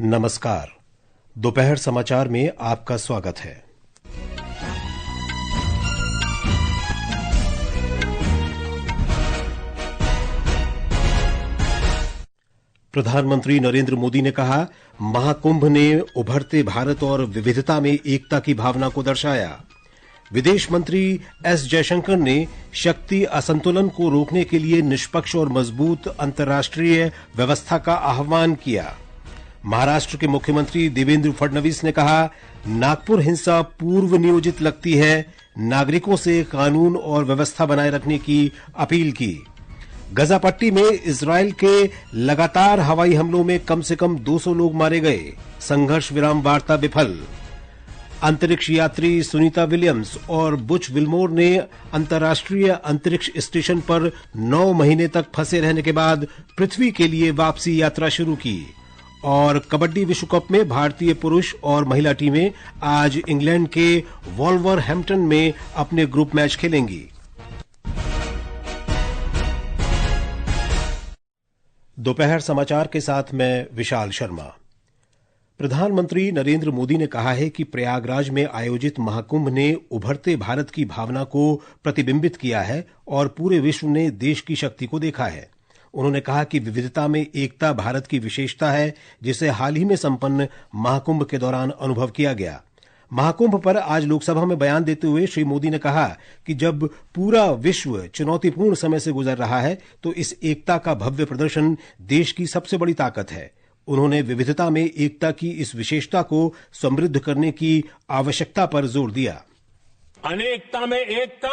नमस्कार। दोपहर समाचार में आपका स्वागत है। प्रधानमंत्री नरेंद्र मोदी ने कहा, महाकुंभ ने उभरते भारत और विविधता में एकता की भावना को दर्शाया। विदेश मंत्री एस जयशंकर ने शक्ति असंतुलन को रोकने के लिए निष्पक्ष और मजबूत अंतर्राष्ट्रीय व्यवस्था का आह्वान किया। महाराष्ट्र के मुख्यमंत्री देवेंद्र फडणवीस ने कहा, नागपुर हिंसा पूर्व नियोजित लगती है, नागरिकों से कानून और व्यवस्था बनाए रखने की अपील की। गजा पट्टी में इजरायल के लगातार हवाई हमलों में कम से कम 200 लोग मारे गए, संघर्ष विराम वार्ता विफल। अंतरिक्ष यात्री सुनीता विलियम्स और बुच विल्मोर ने अंतर्राष्ट्रीय अंतरिक्ष स्टेशन पर 9 महीने तक फंसे रहने के बाद पृथ्वी के लिए वापसी यात्रा शुरू की। और कबड्डी विश्व कप में भारतीय पुरुष और महिला टीमें आज इंग्लैंड के वॉल्वरहैम्पटन में अपने ग्रुप मैच खेलेंगी। दोपहर समाचार के साथ मैं विशाल शर्मा। प्रधानमंत्री नरेंद्र मोदी ने कहा है कि प्रयागराज में आयोजित महाकुंभ ने उभरते भारत की भावना को प्रतिबिंबित किया है और पूरे विश्व ने देश की शक्ति को देखा है। उन्होंने कहा कि विविधता में एकता भारत की विशेषता है, जिसे हाल ही में संपन्न महाकुंभ के दौरान अनुभव किया गया। महाकुंभ पर आज लोकसभा में बयान देते हुए श्री मोदी ने कहा कि जब पूरा विश्व चुनौतीपूर्ण समय से गुजर रहा है तो इस एकता का भव्य प्रदर्शन देश की सबसे बड़ी ताकत है। उन्होंने विविधता में एकता की इस विशेषता को समृद्ध करने की आवश्यकता पर जोर दिया। अनेकता में एकता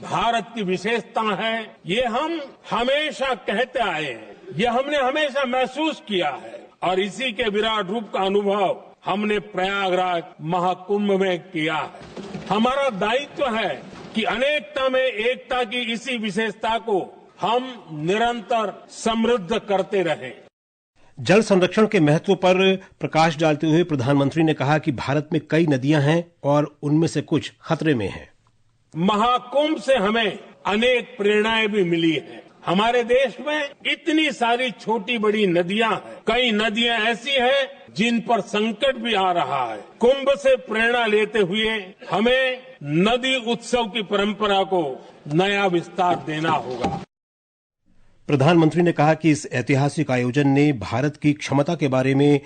भारत की विशेषता है, ये हम हमेशा कहते आए हैं, ये हमने हमेशा महसूस किया है और इसी के विराट रूप का अनुभव हमने प्रयागराज महाकुंभ में किया है। हमारा दायित्व है कि अनेकता में एकता की इसी विशेषता को हम निरंतर समृद्ध करते रहें। जल संरक्षण के महत्व पर प्रकाश डालते हुए प्रधानमंत्री ने कहा कि भारत में कई नदियां हैं और उनमें से कुछ खतरे में हैं। महाकुंभ से हमें अनेक प्रेरणाएं भी मिली हैं। हमारे देश में इतनी सारी छोटी बड़ी नदियां हैं, कई नदियां ऐसी हैं जिन पर संकट भी आ रहा है। कुंभ से प्रेरणा लेते हुए हमें नदी उत्सव की परंपरा को नया विस्तार देना होगा। प्रधानमंत्री ने कहा कि इस ऐतिहासिक आयोजन ने भारत की क्षमता के बारे में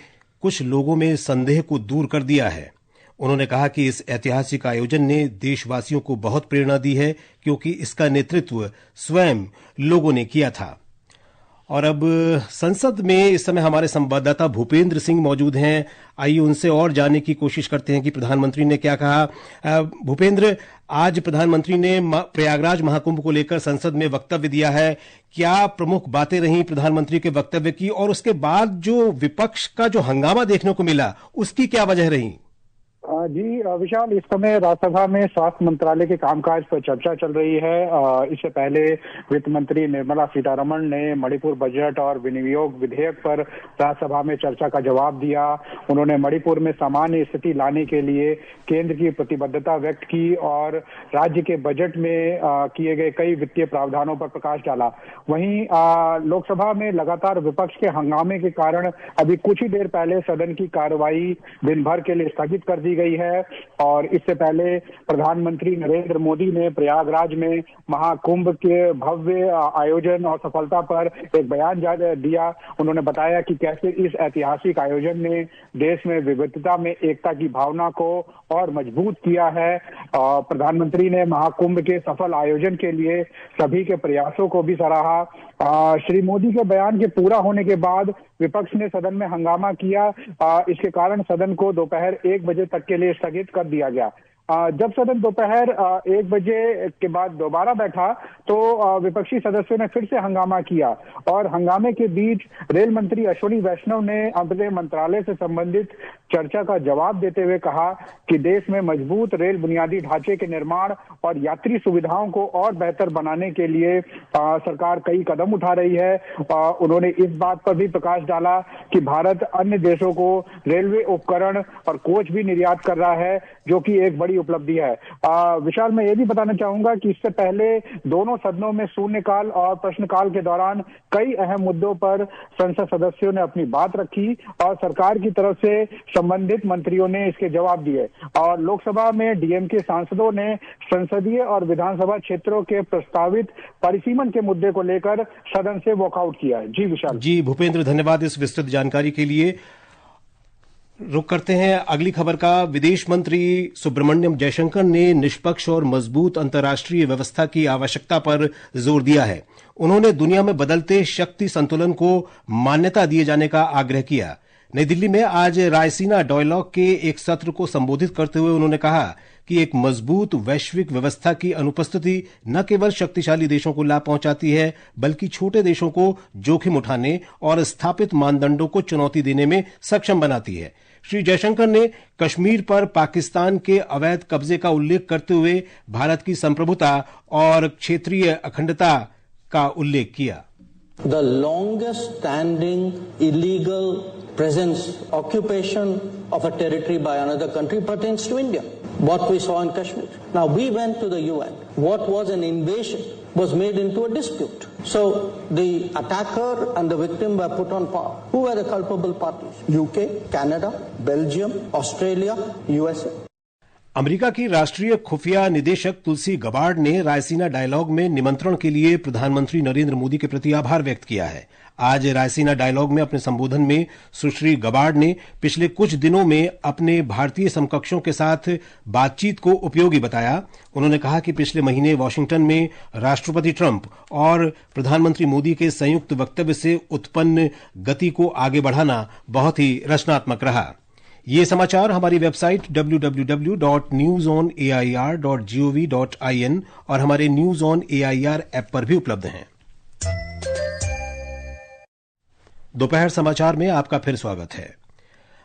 कुछ लोगों में संदेह को दूर कर दिया है। उन्होंने कहा कि इस ऐतिहासिक आयोजन ने देशवासियों को बहुत प्रेरणा दी है, क्योंकि इसका नेतृत्व स्वयं लोगों ने किया था। और अब संसद में इस समय हमारे संवाददाता भूपेंद्र सिंह मौजूद हैं। आइए उनसे और जानने की कोशिश करते हैं कि प्रधानमंत्री ने क्या कहा। भूपेंद्र, आज प्रधानमंत्री ने प्रयागराज महाकुंभ को लेकर संसद में वक्तव्य दिया है। क्या प्रमुख बातें रहीं प्रधानमंत्री के वक्तव्य की, और उसके बाद जो विपक्ष का जो हंगामा देखने को मिला उसकी क्या वजह रही? जी विशाल, इस समय राज्यसभा में स्वास्थ्य मंत्रालय के कामकाज पर चर्चा चल रही है। इससे पहले वित्त मंत्री निर्मला सीतारमण ने मणिपुर बजट और विनियोग विधेयक पर राज्यसभा में चर्चा का जवाब दिया। उन्होंने मणिपुर में सामान्य स्थिति लाने के लिए केंद्र की प्रतिबद्धता व्यक्त की और राज्य के बजट में किए गए कई वित्तीय प्रावधानों पर प्रकाश डाला। वहीं लोकसभा में लगातार विपक्ष के हंगामे के कारण अभी कुछ ही देर पहले सदन की कार्रवाई दिन भर के लिए स्थगित कर दी गई है। और इससे पहले प्रधानमंत्री नरेंद्र मोदी ने प्रयागराज में महाकुंभ के भव्य आयोजन और सफलता पर एक बयान दिया। उन्होंने बताया कि कैसे इस ऐतिहासिक आयोजन ने देश में विविधता में एकता की भावना को और मजबूत किया है। प्रधानमंत्री ने महाकुंभ के सफल आयोजन के लिए सभी के प्रयासों को भी सराहा। श्री मोदी के बयान के पूरा होने के बाद विपक्ष ने सदन में हंगामा किया। इसके कारण सदन को दोपहर 1 बजे तक के लिए स्थगित कर दिया गया। जब सदन दोपहर 1 बजे के बाद दोबारा बैठा तो विपक्षी सदस्यों ने फिर से हंगामा किया और हंगामे के बीच रेल मंत्री अश्विनी वैष्णव ने अपने मंत्रालय से संबंधित चर्चा का जवाब देते हुए कहा कि देश में मजबूत रेल बुनियादी ढांचे के निर्माण और यात्री सुविधाओं को और बेहतर बनाने के लिए सरकार कई कदम उठा रही है। उन्होंने इस बात पर भी प्रकाश डाला कि भारत अन्य देशों को रेलवे उपकरण और कोच भी निर्यात कर रहा है, जो कि एक बड़ी उपलब्धि है। विशाल, मैं ये भी बताना चाहूंगा कि इससे पहले दोनों सदनों में शून्यकाल और प्रश्नकाल के दौरान कई अहम मुद्दों पर संसद सदस्यों ने अपनी बात रखी और सरकार की तरफ से संबंधित मंत्रियों ने इसके जवाब दिए। और लोकसभा में डीएमके सांसदों ने संसदीय और विधानसभा क्षेत्रों के प्रस्तावित परिसीमन के मुद्दे को लेकर सदन से वॉकआउट किया है। जी विशाल। जी भूपेंद्र, धन्यवाद इस विस्तृत जानकारी के लिए। रुक करते हैं अगली खबर का। विदेश मंत्री सुब्रमण्यम जयशंकर ने निष्पक्ष और मजबूत अंतर्राष्ट्रीय व्यवस्था की आवश्यकता पर जोर दिया है। उन्होंने दुनिया में बदलते शक्ति संतुलन को मान्यता दिए जाने का आग्रह किया। नई दिल्ली में आज रायसीना डायलॉग के एक सत्र को संबोधित करते हुए उन्होंने कहा कि एक मजबूत वैश्विक व्यवस्था की अनुपस्थिति न केवल शक्तिशाली देशों को लाभ पहुंचाती है, बल्कि छोटे देशों को जोखिम उठाने और स्थापित मानदंडों को चुनौती देने में सक्षम बनाती है। श्री जयशंकर ने कश्मीर पर पाकिस्तान के अवैध कब्जे का उल्लेख करते हुए भारत की संप्रभुता और क्षेत्रीय अखंडता का उल्लेख किया। The longest standing illegal presence, occupation of a territory by another country pertains to India. What we saw in Kashmir. Now we went to the UN. What was an invasion was made into a dispute. So the attacker and the victim were put on par. Who were the culpable parties? UK, Canada, Belgium, Australia, USA. America की राष्ट्रीय खुफिया निदेशक तुलसी Gabbard ने Raisina dialogue में निमंत्रण के लिए प्रधानमंत्री नरेंद्र मोदी के प्रति आभार व्यक्त किया है। आज रायसीना डायलॉग में अपने संबोधन में सुश्री गबार्ड ने पिछले कुछ दिनों में अपने भारतीय समकक्षों के साथ बातचीत को उपयोगी बताया। उन्होंने कहा कि पिछले महीने वॉशिंगटन में राष्ट्रपति ट्रंप और प्रधानमंत्री मोदी के संयुक्त वक्तव्य से उत्पन्न गति को आगे बढ़ाना बहुत ही रचनात्मक रहा। ये समाचार हमारी वेबसाइट www.newsonair.gov.in और हमारे न्यूज ऑन एआईआर ऐप पर भी उपलब्ध हैं। दोपहर समाचार में आपका फिर स्वागत है।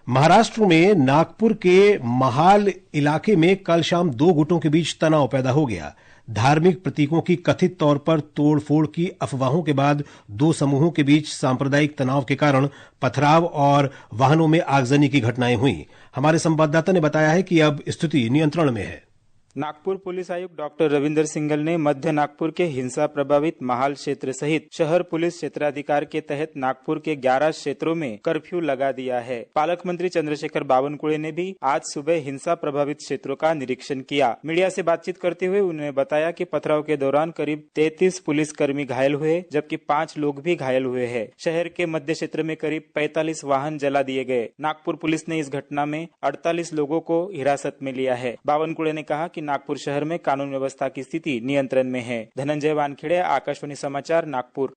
महाराष्ट्र में नागपुर के महाल इलाके में कल शाम दो गुटों के बीच तनाव पैदा हो गया। धार्मिक प्रतीकों की कथित तौर पर तोड़फोड़ की अफवाहों के बाद दो समूहों के बीच सांप्रदायिक तनाव के कारण पथराव और वाहनों में आगजनी की घटनाएं हुई। हमारे संवाददाता ने बताया है कि अब स्थिति नियंत्रण में है। नागपुर पुलिस आयुक्त डॉक्टर रविंदर सिंघल ने मध्य नागपुर के हिंसा प्रभावित महाल क्षेत्र सहित शहर पुलिस क्षेत्राधिकार के तहत नागपुर के 11 क्षेत्रों में कर्फ्यू लगा दिया है। पालक मंत्री चंद्रशेखर बावनकुळे ने भी आज सुबह हिंसा प्रभावित क्षेत्रों का निरीक्षण किया। मीडिया से बातचीत करते हुए उन्होंने बताया कि पथराव के दौरान करीब 33 पुलिसकर्मी घायल हुए, जबकि 5 लोग भी घायल हुए हैं। शहर के मध्य क्षेत्र में करीब 45 वाहन जला दिए गए। नागपुर पुलिस ने इस घटना में 48 लोगों को हिरासत में लिया है। बावनकुळे ने कहा कि नागपुर शहर में कानून व्यवस्था की स्थिति नियंत्रण में है। धनंजय वानखेड़े, आकाशवाणी समाचार, नागपुर।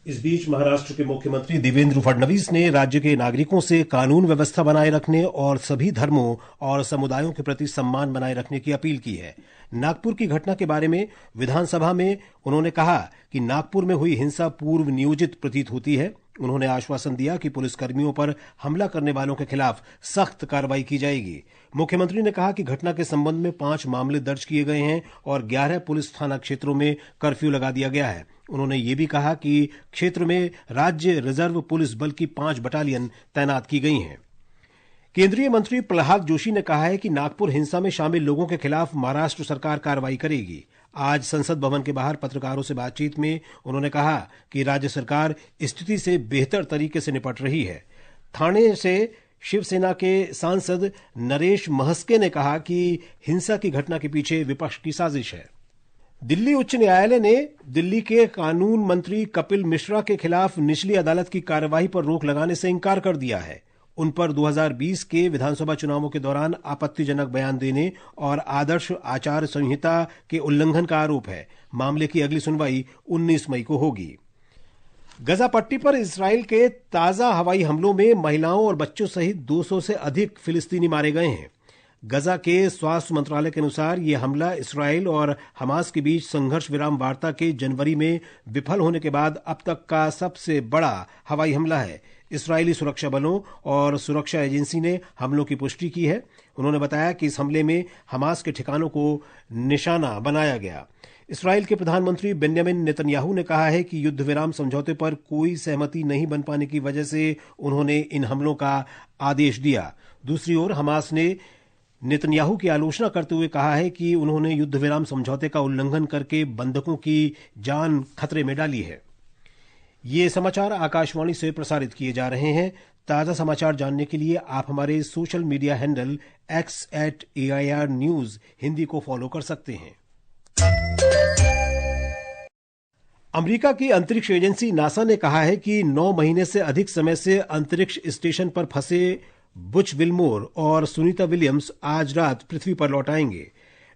इस बीच महाराष्ट्र के मुख्यमंत्री देवेंद्र फडणवीस ने राज्य के नागरिकों से कानून व्यवस्था बनाए रखने और सभी धर्मों और समुदायों के प्रति सम्मान बनाए रखने की अपील की है। नागपुर की घटना के बारे में विधानसभा में उन्होंने कहा कि नागपुर में हुई हिंसा पूर्व नियोजित प्रतीत होती है। उन्होंने आश्वासन दिया कि पुलिसकर्मियों पर हमला करने वालों के खिलाफ सख्त कार्रवाई की जाएगी। मुख्यमंत्री ने कहा कि घटना के संबंध में 5 मामले दर्ज किए गए हैं और 11 पुलिस थाना क्षेत्रों में कर्फ्यू लगा दिया गया है। उन्होंने ये भी कहा कि क्षेत्र में राज्य रिजर्व पुलिस बल की 5 बटालियन तैनात की गई हैं। केंद्रीय मंत्री प्रहलाद जोशी ने कहा है कि नागपुर हिंसा में शामिल लोगों के खिलाफ महाराष्ट्र सरकार कार्रवाई करेगी। आज संसद भवन के बाहर पत्रकारों से बातचीत में उन्होंने कहा कि राज्य सरकार स्थिति से बेहतर तरीके से निपट रही है। ठाणे से शिवसेना के सांसद नरेश महस्के ने कहा कि हिंसा की घटना के पीछे विपक्ष की साजिश है। दिल्ली उच्च न्यायालय ने दिल्ली के कानून मंत्री कपिल मिश्रा के खिलाफ निचली अदालत की कार्यवाही पर रोक लगाने से इंकार कर दिया है। उन पर 2020 के विधानसभा चुनावों के दौरान आपत्तिजनक बयान देने और आदर्श आचार संहिता के उल्लंघन का आरोप है। मामले की अगली सुनवाई 19 मई को होगी। गजा पट्टी पर इसराइल के ताजा हवाई हमलों में महिलाओं और बच्चों सहित 200 से अधिक फिलिस्तीनी मारे गए हैं। गजा के स्वास्थ्य मंत्रालय के अनुसार यह हमला इसराइल और हमास के बीच संघर्ष विराम वार्ता के जनवरी में विफल होने के बाद अब तक का सबसे बड़ा हवाई हमला है। इस्राएली सुरक्षा बलों और सुरक्षा एजेंसी ने हमलों की पुष्टि की है। उन्होंने बताया कि इस हमले में हमास के ठिकानों को निशाना बनाया गया। इस्राएल के प्रधानमंत्री बेंजामिन नेतन्याहू ने कहा है कि युद्ध विराम समझौते पर कोई सहमति नहीं बन पाने की वजह से उन्होंने इन हमलों का आदेश दिया। दूसरी ओर हमास ने नेतन्याहू की आलोचना करते हुए कहा है कि उन्होंने युद्ध विराम समझौते का उल्लंघन करके बंधकों की जान खतरे में डाली है। ये समाचार आकाशवाणी से प्रसारित किए जा रहे हैं। ताजा समाचार जानने के लिए आप हमारे social media handle x@AIR News Hindi को फॉलो कर सकते हैं। अमेरिका की अंतरिक्ष एजेंसी नासा ने कहा है कि 9 महीने से अधिक समय से अंतरिक्ष स्टेशन पर फंसे बुच विल्मोर और सुनीता विलियम्स आज रात पृथ्वी पर लौट आएंगे।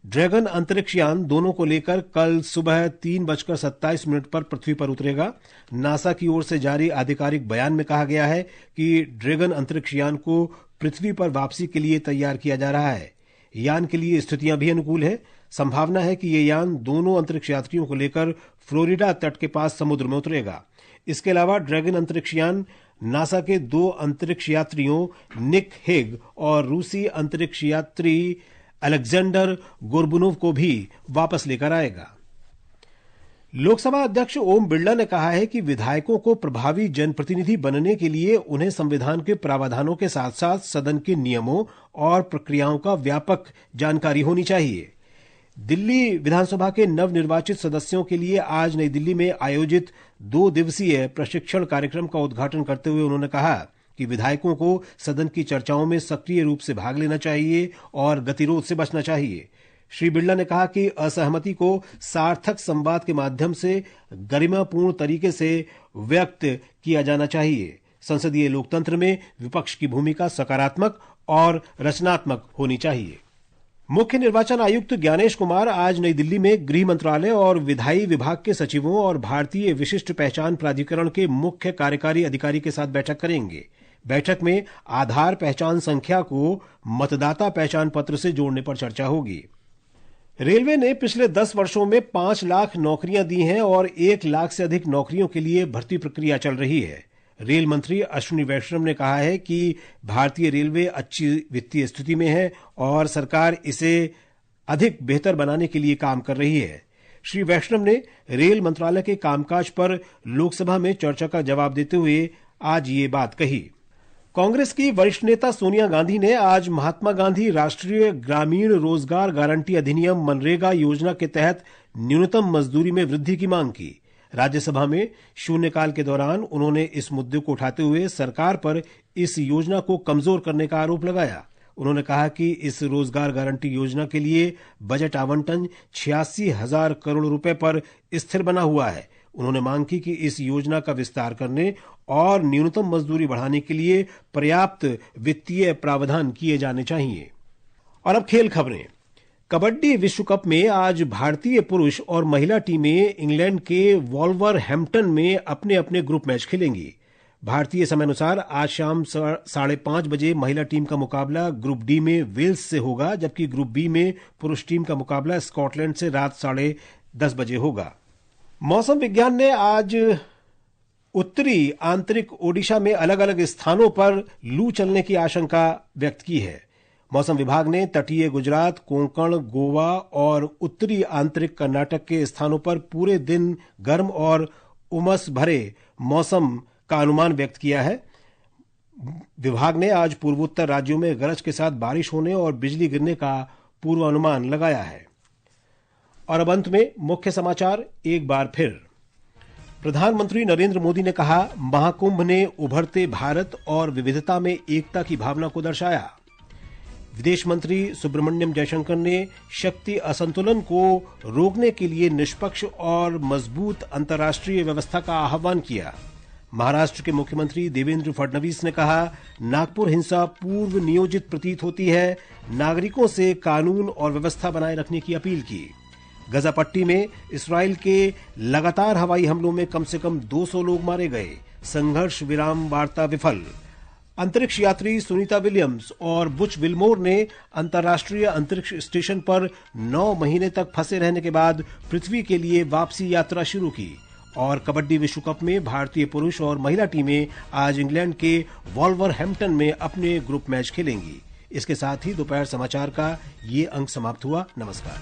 ड्रैगन अंतरिक्ष यान दोनों को लेकर कल सुबह 3:27 पर पृथ्वी पर उतरेगा। नासा की ओर से जारी आधिकारिक बयान में कहा गया है कि ड्रैगन अंतरिक्ष यान को पृथ्वी पर वापसी के लिए तैयार किया जा रहा है। यान के लिए स्थितियां भी अनुकूल है। संभावना है कि ये यान दोनों अंतरिक्ष यात्रियों को लेकर फ्लोरिडा तट के पास समुद्र में उतरेगा। इसके अलावा ड्रैगन अंतरिक्ष यान नासा के 2 अंतरिक्ष यात्रियों निक हेग और रूसी अंतरिक्ष यात्री अलेक्जेंडर गोर्बुनोव को भी वापस लेकर आएगा। लोकसभा अध्यक्ष ओम बिरला ने कहा है कि विधायकों को प्रभावी जनप्रतिनिधि बनने के लिए उन्हें संविधान के प्रावधानों के साथ साथ सदन के नियमों और प्रक्रियाओं का व्यापक जानकारी होनी चाहिए। दिल्ली विधानसभा के नवनिर्वाचित सदस्यों के लिए आज नई दिल्ली में आयोजित 2 दिवसीय प्रशिक्षण कार्यक्रम का उद्घाटन करते हुए उन्होंने कहा कि विधायकों को सदन की चर्चाओं में सक्रिय रूप से भाग लेना चाहिए और गतिरोध से बचना चाहिए। श्री बिरला ने कहा कि असहमति को सार्थक संवाद के माध्यम से गरिमापूर्ण तरीके से व्यक्त किया जाना चाहिए। संसदीय लोकतंत्र में विपक्ष की भूमिका सकारात्मक और रचनात्मक होनी चाहिए। मुख्य निर्वाचन आयुक्त ज्ञानेश कुमार आज नई दिल्ली में गृह मंत्रालय और विधायी विभाग के सचिवों और भारतीय विशिष्ट पहचान प्राधिकरण के मुख्य कार्यकारी अधिकारी के साथ बैठक करेंगे। बैठक में आधार पहचान संख्या को मतदाता पहचान पत्र से जोड़ने पर चर्चा होगी। रेलवे ने पिछले 10 वर्षों में 5 लाख नौकरियां दी हैं और 1 लाख से अधिक नौकरियों के लिए भर्ती प्रक्रिया चल रही है। रेल मंत्री अश्विनी वैष्णव ने कहा है कि भारतीय रेलवे अच्छी वित्तीय स्थिति में है और सरकार इसे अधिक बेहतर बनाने के लिए काम कर रही है। श्री वैष्णव ने रेल मंत्रालय के कामकाज पर लोकसभा में चर्चा का जवाब देते हुए आज ये बात कही। कांग्रेस की वरिष्ठ नेता सोनिया गांधी ने आज महात्मा गांधी राष्ट्रीय ग्रामीण रोजगार गारंटी अधिनियम मनरेगा योजना के तहत न्यूनतम मजदूरी में वृद्धि की मांग की। राज्यसभा में शून्यकाल के दौरान उन्होंने इस मुद्दे को उठाते हुए सरकार पर इस योजना को कमजोर करने का आरोप लगाया। उन्होंने कहा कि इस रोजगार गारंटी योजना के लिए बजट आवंटन 86,000 करोड़ रुपए पर स्थिर बना हुआ है। उन्होंने मांग की कि इस योजना का विस्तार करने और न्यूनतम मजदूरी बढ़ाने के लिए पर्याप्त वित्तीय प्रावधान किए जाने चाहिए। और अब खेल खबरें। कबड्डी विश्व कप में आज भारतीय पुरुष और महिला टीमें इंग्लैंड के वॉल्वरहैम्पटन में अपने अपने ग्रुप मैच खेलेंगी। भारतीय समयानुसार आज शाम 5:30 बजे महिला टीम का मुकाबला ग्रुप डी में वेल्स से होगा, जबकि ग्रुप बी में पुरुष टीम का मुकाबला स्कॉटलैंड से रात 10:30 बजे होगा। मौसम विज्ञान ने आज उत्तरी आंतरिक ओडिशा में अलग अलग स्थानों पर लू चलने की आशंका व्यक्त की है। मौसम विभाग ने तटीय गुजरात, कोंकण, गोवा और उत्तरी आंतरिक कर्नाटक के स्थानों पर पूरे दिन गर्म और उमस भरे मौसम का अनुमान व्यक्त किया है। विभाग ने आज पूर्वोत्तर राज्यों में गरज के साथ बारिश होने और बिजली गिरने का पूर्वानुमान लगाया है। और अब अंत में मुख्य समाचार एक बार फिर। प्रधानमंत्री नरेंद्र मोदी ने कहा, महाकुंभ ने उभरते भारत और विविधता में एकता की भावना को दर्शाया। विदेश मंत्री सुब्रमण्यम जयशंकर ने शक्ति असंतुलन को रोकने के लिए निष्पक्ष और मजबूत अंतर्राष्ट्रीय व्यवस्था का आह्वान किया। महाराष्ट्र के मुख्यमंत्री देवेंद्र फडणवीस ने कहा, नागपुर हिंसा पूर्व नियोजित प्रतीत होती है। नागरिकों से कानून और व्यवस्था बनाए रखने की अपील की। गजा पट्टी में इस्राएल के लगातार हवाई हमलों में कम से कम 200 लोग मारे गए। संघर्ष विराम वार्ता विफल। अंतरिक्ष यात्री सुनीता विलियम्स और बुच विल्मोर ने अंतर्राष्ट्रीय अंतरिक्ष स्टेशन पर 9 महीने तक फंसे रहने के बाद पृथ्वी के लिए वापसी यात्रा शुरू की। और कबड्डी विश्व कप में भारतीय पुरुष और महिला टीमें आज इंग्लैंड के वॉल्वरहैम्पटन में अपने ग्रुप मैच खेलेंगी। इसके साथ ही दोपहर समाचार का ये अंक समाप्त हुआ। नमस्कार।